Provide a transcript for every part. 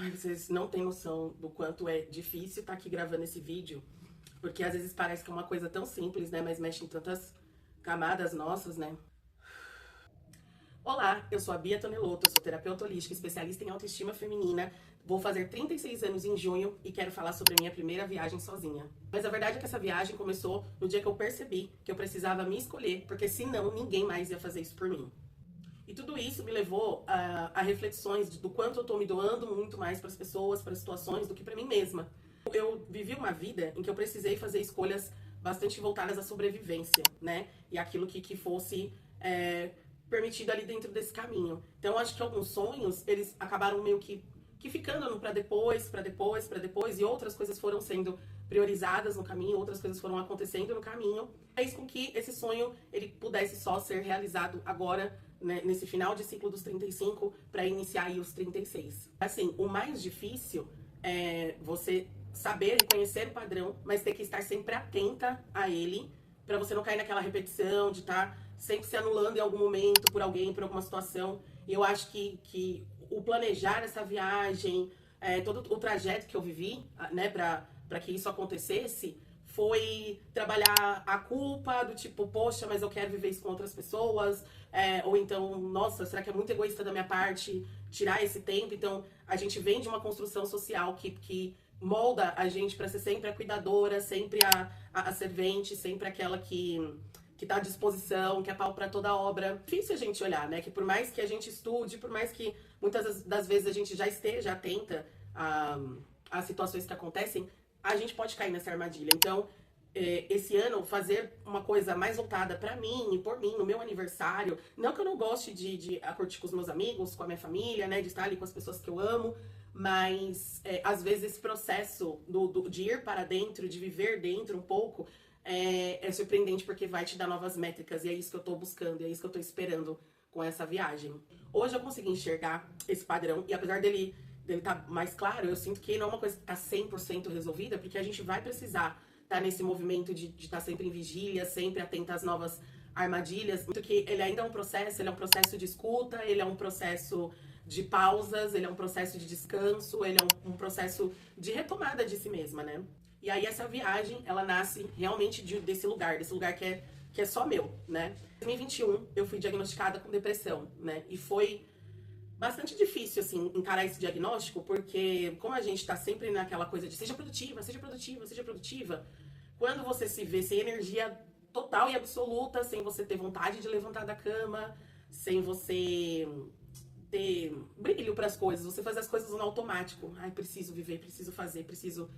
Ai, vocês não têm noção do quanto é difícil estar aqui gravando esse vídeo, porque às vezes parece que é uma coisa tão simples, né, mas mexe em tantas camadas nossas, né? Olá, eu sou a Bia Tonelotto, sou terapeuta holística, especialista em autoestima feminina. Vou fazer 36 anos em junho e quero falar sobre a minha primeira viagem sozinha. Mas a verdade é que essa viagem começou no dia que eu percebi que eu precisava me escolher, porque senão ninguém mais ia fazer isso por mim. E tudo isso me levou a reflexões do quanto eu tô me doando muito mais para as pessoas, para as situações, do que para mim mesma. Eu vivi uma vida em que eu precisei fazer escolhas bastante voltadas à sobrevivência, né? E aquilo que fosse permitido ali dentro desse caminho. Então, acho que alguns sonhos, eles acabaram meio que ficando no pra depois, e outras coisas foram sendo priorizadas no caminho, outras coisas foram acontecendo no caminho. Fez com que esse sonho, ele pudesse só ser realizado agora, né, nesse final de ciclo dos 35, para iniciar aí os 36. Assim, o mais difícil é você saber e conhecer o padrão, mas ter que estar sempre atenta a ele, para você não cair naquela repetição de estar sempre se anulando em algum momento por alguém, por alguma situação. E eu acho que o planejar essa viagem, todo o trajeto que eu vivi, né, para que isso acontecesse, foi trabalhar a culpa do tipo, poxa, mas eu quero viver isso com outras pessoas, ou então, nossa, será que é muito egoísta da minha parte tirar esse tempo? Então, a gente vem de uma construção social que molda a gente para ser sempre a cuidadora, sempre a servente, sempre aquela que tá à disposição, que é pau para toda obra. Difícil a gente olhar, né? Que por mais que a gente estude, por mais que muitas das vezes a gente já esteja atenta a situações que acontecem, a gente pode cair nessa armadilha. Então, esse ano, fazer uma coisa mais voltada pra mim e por mim, no meu aniversário. Não que eu não goste de curtir com os meus amigos, com a minha família, né? De estar ali com as pessoas que eu amo. Mas, às vezes, esse processo de ir para dentro, de viver dentro um pouco, é surpreendente porque vai te dar novas métricas. E é isso que eu tô buscando, é isso que eu tô esperando com essa viagem. Hoje eu consegui enxergar esse padrão. E apesar dele tá mais claro, eu sinto que não é uma coisa que tá 100% resolvida, porque a gente vai precisar estar nesse movimento de estar sempre em vigília, sempre atenta às novas armadilhas. Muito que ele ainda é um processo, ele é um processo de escuta, ele é um processo de pausas, ele é um processo de descanso, ele é um processo de retomada de si mesma, né? E aí essa viagem, ela nasce realmente desse lugar que é só meu, né? Em 2021, eu fui diagnosticada com depressão, né? E foi bastante difícil, assim, encarar esse diagnóstico, porque como a gente tá sempre naquela coisa de seja produtiva, seja produtiva, seja produtiva, quando você se vê sem energia total e absoluta, sem você ter vontade de levantar da cama, sem você ter brilho para as coisas, você fazer as coisas no automático. Ai, preciso viver, preciso fazer, preciso...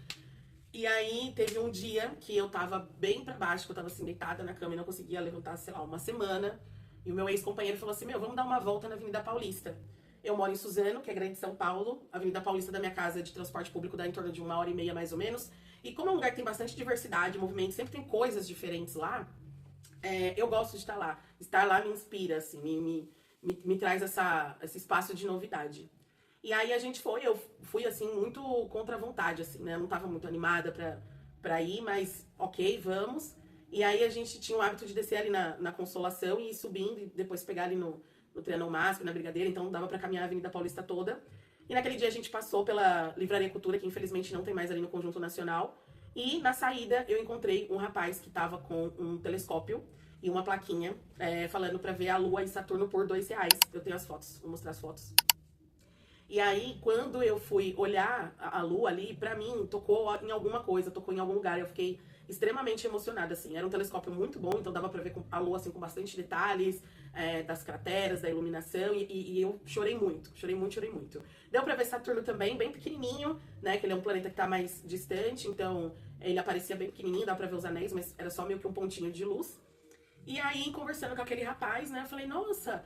E aí teve um dia que eu tava bem pra baixo, que eu tava assim, deitada na cama e não conseguia levantar, sei lá, uma semana. E o meu ex-companheiro falou assim, vamos dar uma volta na Avenida Paulista. Eu moro em Suzano, que é grande São Paulo. A Avenida Paulista da minha casa de transporte público dá em torno de 1h30 mais ou menos. E como é um lugar que tem bastante diversidade, movimento, sempre tem coisas diferentes lá, eu gosto de estar lá. Estar lá me inspira, assim, me traz esse espaço de novidade. E aí eu fui assim, muito contra a vontade, assim, né? Eu não tava muito animada pra ir, mas ok, vamos. E aí a gente tinha o hábito de descer ali na Consolação e ir subindo e depois pegar ali no Trianon Masp, na Brigadeira, então dava pra caminhar a Avenida Paulista toda. E naquele dia a gente passou pela Livraria Cultura, que infelizmente não tem mais ali no Conjunto Nacional. E na saída eu encontrei um rapaz que tava com um telescópio e uma plaquinha falando pra ver a Lua e Saturno por R$2. Eu tenho as fotos, vou mostrar as fotos. E aí, quando eu fui olhar a Lua ali, pra mim, tocou em alguma coisa, tocou em algum lugar. Eu fiquei extremamente emocionada, assim. Era um telescópio muito bom, então dava pra ver a Lua, assim, com bastante detalhes, das crateras, da iluminação. E eu chorei muito, chorei muito, chorei muito. Deu pra ver Saturno também, bem pequenininho, né? Que ele é um planeta que tá mais distante, então ele aparecia bem pequenininho, dá pra ver os anéis, mas era só meio que um pontinho de luz. E aí, conversando com aquele rapaz, né, eu falei, nossa...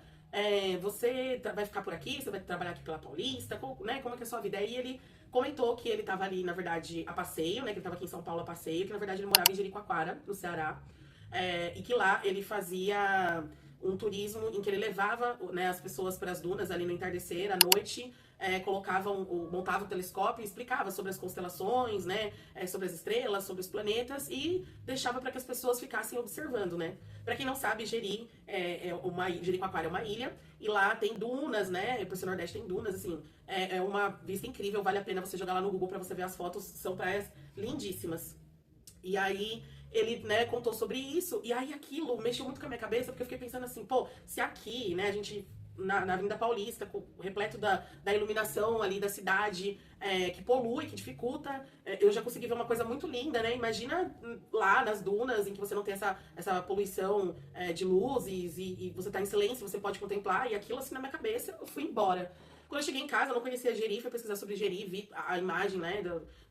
você vai ficar por aqui, você vai trabalhar aqui pela Paulista, né? Como é que é a sua vida? E ele comentou que ele tava ali, na verdade, a passeio, né? Que ele tava aqui em São Paulo a passeio, que na verdade ele morava em Jericoacoara, no Ceará, e que lá ele fazia um turismo em que ele levava, né, as pessoas para as dunas ali no entardecer, à noite, montava o telescópio e explicava sobre as constelações, né? Sobre as estrelas, sobre os planetas e deixava para que as pessoas ficassem observando, né? Para quem não sabe, Jericoacoara é uma ilha e lá tem dunas, né? Por ser Nordeste tem dunas, assim, é uma vista incrível, vale a pena você jogar lá no Google para você ver as fotos, são praias lindíssimas. E aí ele, né, contou sobre isso, e aí aquilo mexeu muito com a minha cabeça, porque eu fiquei pensando assim, pô, se aqui, né, a gente, na Avenida Paulista, repleto da iluminação ali da cidade, que polui, que dificulta, eu já consegui ver uma coisa muito linda, né, imagina lá nas dunas, em que você não tem essa poluição de luzes, e você tá em silêncio, você pode contemplar, e aquilo assim na minha cabeça, eu fui embora. Quando eu cheguei em casa, eu não conhecia Jeri, fui pesquisar sobre Jeri, vi a imagem, né,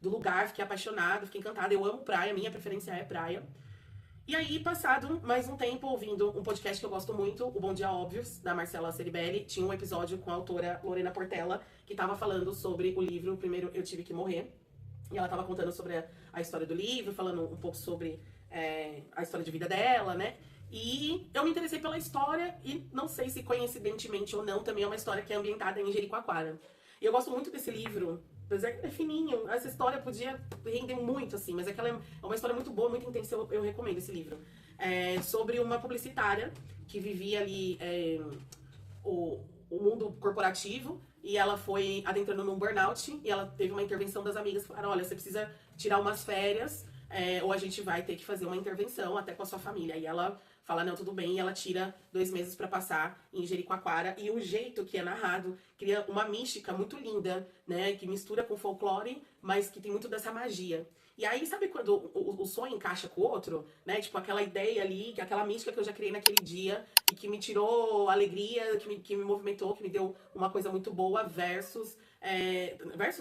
do lugar, fiquei apaixonada, fiquei encantada. Eu amo praia, minha preferência é praia. E aí, passado mais um tempo, ouvindo um podcast que eu gosto muito, o Bom Dia Óbvios, da Marcela Ceribelli, tinha um episódio com a autora Lorena Portela, que tava falando sobre o livro Primeiro Eu Tive Que Morrer. E ela tava contando sobre a história do livro, falando um pouco sobre a história de vida dela, né? E eu me interessei pela história, e não sei se coincidentemente ou não, também é uma história que é ambientada em Jericoacoara. E eu gosto muito desse livro, apesar que é fininho, essa história podia render muito, assim, mas é que ela é uma história muito boa, muito intensa, eu recomendo esse livro. É sobre uma publicitária que vivia ali o mundo corporativo, e ela foi adentrando num burnout, e ela teve uma intervenção das amigas, que falaram, olha, você precisa tirar umas férias, ou a gente vai ter que fazer uma intervenção até com a sua família. E ela fala, não, tudo bem, e ela tira 2 meses pra passar em Jericoacoara, e o jeito que é narrado cria uma mística muito linda, né, que mistura com folclore, mas que tem muito dessa magia. E aí, sabe quando o sonho encaixa com o outro, né, tipo aquela ideia ali, aquela mística que eu já criei naquele dia, e que me tirou alegria, que me movimentou, que me deu uma coisa muito boa, versus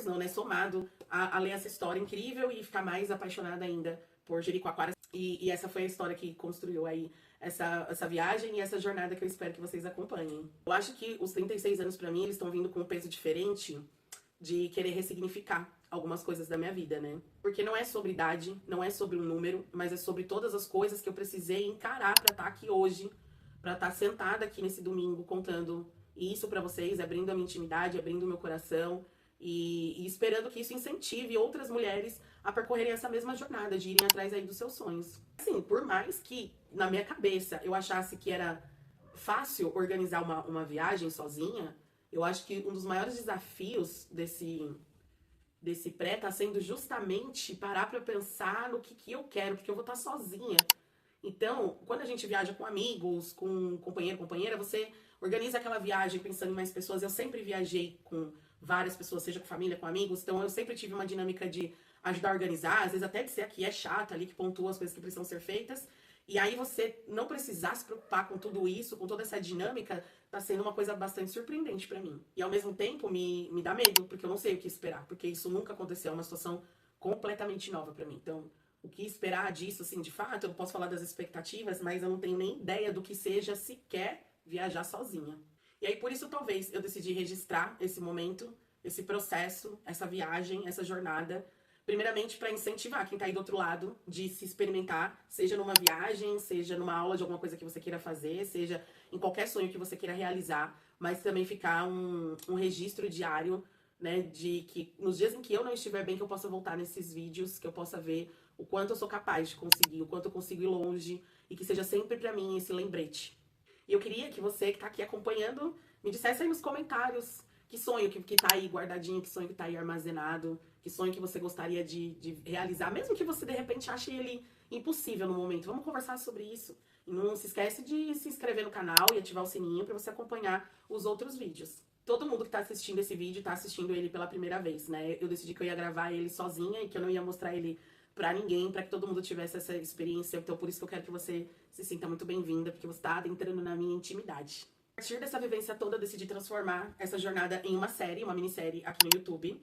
não, né, somado a ler essa história incrível e ficar mais apaixonada ainda por Jericoacoara. E essa foi a história que construiu aí essa viagem e essa jornada que eu espero que vocês acompanhem. Eu acho que os 36 anos pra mim, eles estão vindo com um peso diferente de querer ressignificar algumas coisas da minha vida, né? Porque não é sobre idade, não é sobre um número, mas é sobre todas as coisas que eu precisei encarar pra estar aqui hoje, pra estar sentada aqui nesse domingo contando isso pra vocês, abrindo a minha intimidade, abrindo o meu coração e esperando que isso incentive outras mulheres a percorrerem essa mesma jornada, de irem atrás aí dos seus sonhos. Assim, por mais que na minha cabeça eu achasse que era fácil organizar uma viagem sozinha, eu acho que um dos maiores desafios desse pré tá sendo justamente parar pra pensar no que eu quero, porque eu vou estar sozinha. Então, quando a gente viaja com amigos, com companheiro, companheira, você organiza aquela viagem pensando em mais pessoas. Eu sempre viajei com várias pessoas, seja com família, com amigos, então eu sempre tive uma dinâmica de ajudar a organizar, às vezes até de ser a que é chata ali, que pontua as coisas que precisam ser feitas. E aí você não precisar se preocupar com tudo isso, com toda essa dinâmica, tá sendo uma coisa bastante surpreendente pra mim. E ao mesmo tempo me dá medo, porque eu não sei o que esperar, porque isso nunca aconteceu, é uma situação completamente nova pra mim. Então, o que esperar disso, assim, de fato, eu posso falar das expectativas, mas eu não tenho nem ideia do que seja sequer viajar sozinha. E aí, por isso, talvez, eu decidi registrar esse momento, esse processo, essa viagem, essa jornada, primeiramente para incentivar quem tá aí do outro lado de se experimentar, seja numa viagem, seja numa aula de alguma coisa que você queira fazer, seja em qualquer sonho que você queira realizar, mas também ficar um registro diário, né, de que nos dias em que eu não estiver bem, que eu possa voltar nesses vídeos, que eu possa ver o quanto eu sou capaz de conseguir, o quanto eu consigo ir longe, e que seja sempre pra mim esse lembrete. E eu queria que você que tá aqui acompanhando me dissesse aí nos comentários que sonho que tá aí guardadinho, que sonho que tá aí armazenado, que sonho que você gostaria de realizar, mesmo que você de repente ache ele impossível no momento. Vamos conversar sobre isso. E não se esquece de se inscrever no canal e ativar o sininho pra você acompanhar os outros vídeos. Todo mundo que tá assistindo esse vídeo tá assistindo ele pela primeira vez, né? Eu decidi que eu ia gravar ele sozinha e que eu não ia mostrar ele pra ninguém, pra que todo mundo tivesse essa experiência. Então, por isso que eu quero que você se sinta muito bem-vinda, porque você tá adentrando na minha intimidade. A partir dessa vivência toda, eu decidi transformar essa jornada em uma série, uma minissérie aqui no YouTube,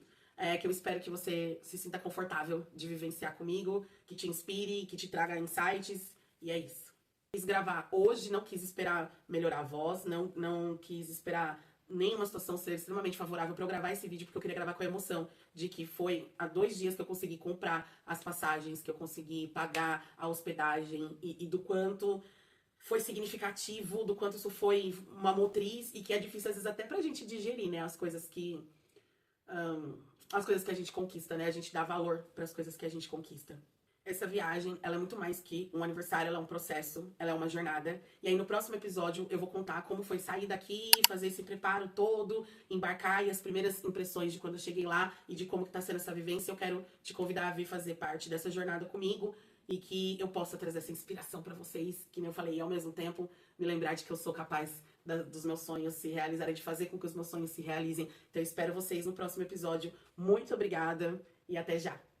que eu espero que você se sinta confortável de vivenciar comigo, que te inspire, que te traga insights, e é isso. Quis gravar hoje, não quis esperar melhorar a voz, não quis esperar nenhuma situação ser extremamente favorável para eu gravar esse vídeo, porque eu queria gravar com a emoção de que foi há 2 dias que eu consegui comprar as passagens, que eu consegui pagar a hospedagem e do quanto foi significativo, do quanto isso foi uma motriz e que é difícil às vezes até pra gente digerir, né, as coisas que as coisas que a gente conquista, né? A gente dá valor para as coisas que a gente conquista. Essa viagem, ela é muito mais que um aniversário, ela é um processo, ela é uma jornada. E aí no próximo episódio eu vou contar como foi sair daqui, fazer esse preparo todo, embarcar e as primeiras impressões de quando eu cheguei lá e de como que tá sendo essa vivência. Eu quero te convidar a vir fazer parte dessa jornada comigo e que eu possa trazer essa inspiração para vocês, que nem eu falei, e ao mesmo tempo me lembrar de que eu sou capaz dos meus sonhos se realizarem, de fazer com que os meus sonhos se realizem. Então eu espero vocês no próximo episódio. Muito obrigada e até já!